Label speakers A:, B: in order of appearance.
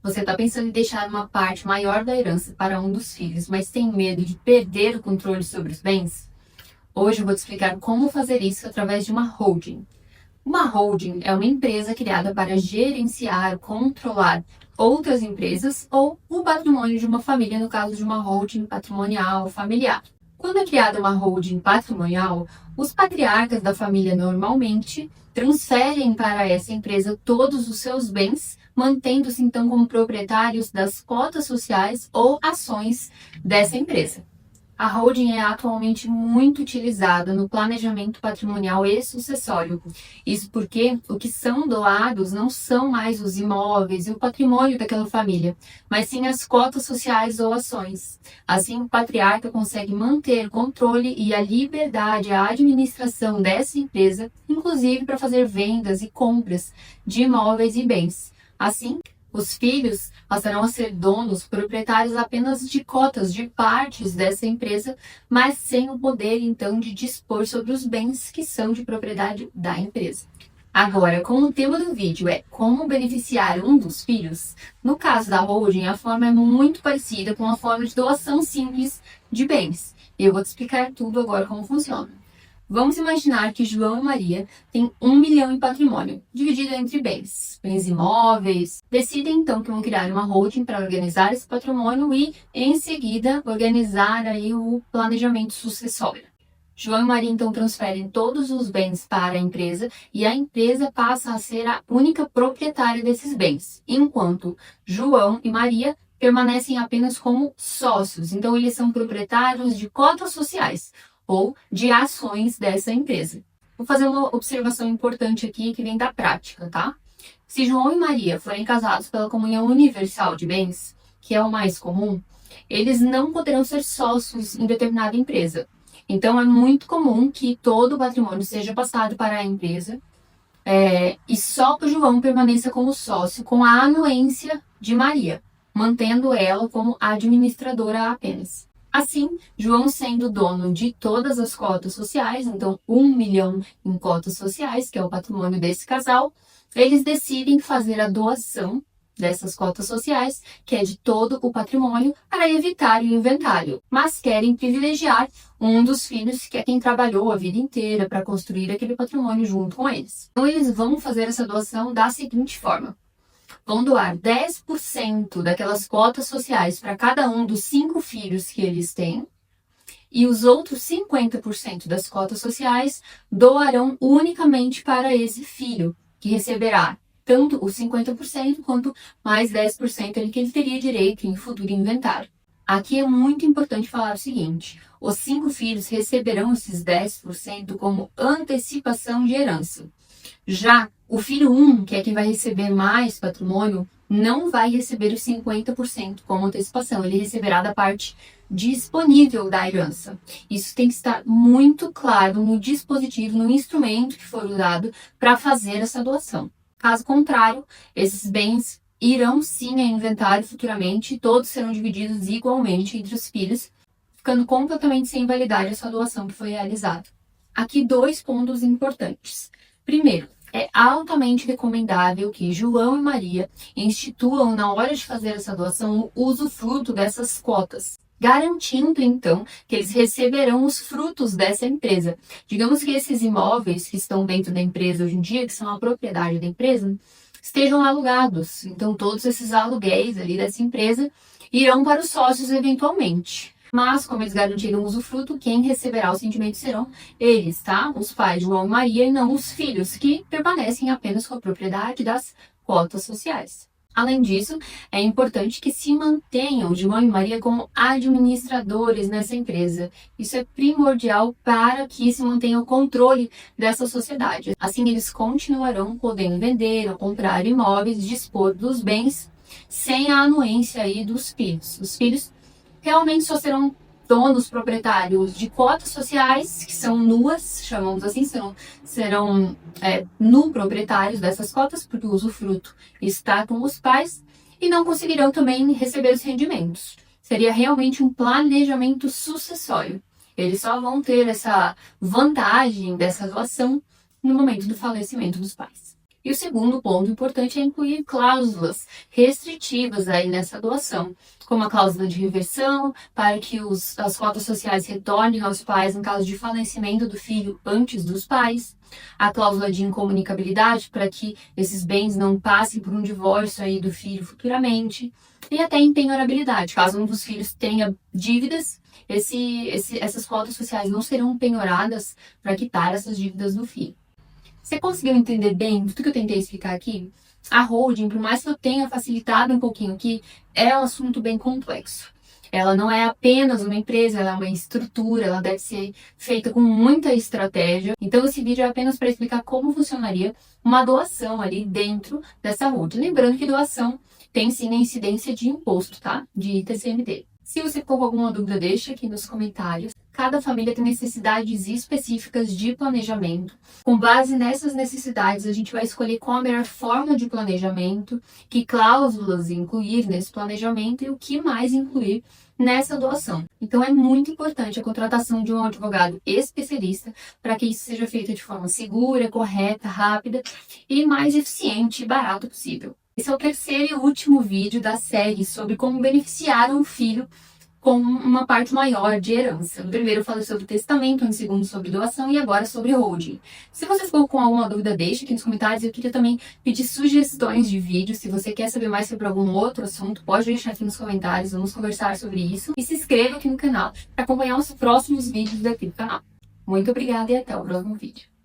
A: Você está pensando em deixar uma parte maior da herança para um dos filhos, mas tem medo de perder o controle sobre os bens? Hoje eu vou te explicar como fazer isso através de uma holding. Uma holding é uma empresa criada para gerenciar, controlar outras empresas ou o patrimônio de uma família, no caso de uma holding patrimonial familiar. Quando é criada uma holding patrimonial, os patriarcas da família normalmente transferem para essa empresa todos os seus bens, mantendo-se então como proprietários das cotas sociais ou ações dessa empresa. A holding é atualmente muito utilizada no planejamento patrimonial e sucessório. Isso porque o que são doados não são mais os imóveis e o patrimônio daquela família, mas sim as cotas sociais ou ações. Assim, o patriarca consegue manter o controle e a liberdade, a administração dessa empresa, inclusive para fazer vendas e compras de imóveis e bens. Assim, os filhos passarão a ser donos, proprietários apenas de cotas, de partes dessa empresa, mas sem o poder, então, de dispor sobre os bens que são de propriedade da empresa. Agora, como o tema do vídeo é como beneficiar um dos filhos, no caso da holding, a forma é muito parecida com a forma de doação simples de bens. E eu vou te explicar tudo agora como funciona. Vamos imaginar que João e Maria têm 1 milhão em patrimônio, dividido entre bens imóveis. Decidem então que vão criar uma holding para organizar esse patrimônio e, em seguida, organizar aí o planejamento sucessório. João e Maria então transferem todos os bens para a empresa e a empresa passa a ser a única proprietária desses bens, enquanto João e Maria permanecem apenas como sócios. Então, eles são proprietários de cotas sociais ou de ações dessa empresa. Vou fazer uma observação importante aqui que vem da prática, tá? Se João e Maria forem casados pela comunhão universal de bens, que é o mais comum, eles não poderão ser sócios em determinada empresa. Então, é muito comum que todo o patrimônio seja passado para a empresa e só o João permaneça como sócio com a anuência de Maria, mantendo ela como administradora apenas. Assim, João sendo dono de todas as cotas sociais, então 1 milhão em cotas sociais, que é o patrimônio desse casal, eles decidem fazer a doação dessas cotas sociais, que é de todo o patrimônio, para evitar o inventário, mas querem privilegiar um dos filhos, que é quem trabalhou a vida inteira para construir aquele patrimônio junto com eles. Então, eles vão fazer essa doação da seguinte forma: vão doar 10% daquelas cotas sociais para cada um dos 5 filhos que eles têm, e os outros 50% das cotas sociais doarão unicamente para esse filho, que receberá tanto os 50% quanto mais 10% que ele teria direito em futuro inventário. Aqui é muito importante falar o seguinte: os 5 filhos receberão esses 10% como antecipação de herança. Já o filho 1, que é quem vai receber mais patrimônio, não vai receber os 50% como antecipação. Ele receberá da parte disponível da herança. Isso tem que estar muito claro no dispositivo, no instrumento que for usado para fazer essa doação. Caso contrário, esses bens irão sim a inventário futuramente e todos serão divididos igualmente entre os filhos, ficando completamente sem validade essa doação que foi realizada. Aqui 2 pontos importantes. Primeiro, é altamente recomendável que João e Maria instituam, na hora de fazer essa doação, o usufruto dessas cotas, garantindo então que eles receberão os frutos dessa empresa. Digamos que esses imóveis que estão dentro da empresa hoje em dia, que são a propriedade da empresa, estejam alugados. Então, todos esses aluguéis ali dessa empresa irão para os sócios eventualmente. Mas, como eles garantiram o usufruto, quem receberá os rendimentos serão eles, tá? Os pais, João e Maria, e não os filhos, que permanecem apenas com a propriedade das cotas sociais. Além disso, é importante que se mantenham João e Maria como administradores nessa empresa. Isso é primordial para que se mantenha o controle dessa sociedade. Assim, eles continuarão podendo vender ou comprar imóveis, dispor dos bens, sem a anuência aí dos filhos. Os filhos realmente só serão donos proprietários de cotas sociais, que são nuas, chamamos assim, serão nu proprietários dessas cotas, porque o usufruto está com os pais, e não conseguirão também receber os rendimentos. Seria realmente um planejamento sucessório. Eles só vão ter essa vantagem dessa doação no momento do falecimento dos pais. E o segundo ponto importante é incluir cláusulas restritivas aí nessa doação, como a cláusula de reversão, para que as cotas sociais retornem aos pais em caso de falecimento do filho antes dos pais, a cláusula de incomunicabilidade, para que esses bens não passem por um divórcio aí do filho futuramente, e até a empenhorabilidade, caso um dos filhos tenha dívidas, essas cotas sociais não serão penhoradas para quitar essas dívidas do filho. Você conseguiu entender bem tudo que eu tentei explicar aqui? A holding, por mais que eu tenha facilitado um pouquinho aqui, é um assunto bem complexo. Ela não é apenas uma empresa, ela é uma estrutura, ela deve ser feita com muita estratégia. Então, esse vídeo é apenas para explicar como funcionaria uma doação ali dentro dessa holding. Lembrando que doação tem sim a incidência de imposto, tá? De TCMD. Se você ficou com alguma dúvida, deixa aqui nos comentários. Cada família tem necessidades específicas de planejamento. Com base nessas necessidades, a gente vai escolher qual a melhor forma de planejamento, que cláusulas incluir nesse planejamento e o que mais incluir nessa doação. Então é muito importante a contratação de um advogado especialista para que isso seja feito de forma segura, correta, rápida e mais eficiente e barato possível. Esse é o terceiro e último vídeo da série sobre como beneficiar um filho com uma parte maior de herança. No primeiro eu falei sobre testamento, no segundo sobre doação e agora sobre holding. Se você ficou com alguma dúvida, deixa aqui nos comentários. Eu queria também pedir sugestões de vídeos. Se você quer saber mais sobre algum outro assunto, pode deixar aqui nos comentários. Vamos conversar sobre isso. E se inscreva aqui no canal para acompanhar os próximos vídeos daqui do canal. Muito obrigada e até o próximo vídeo.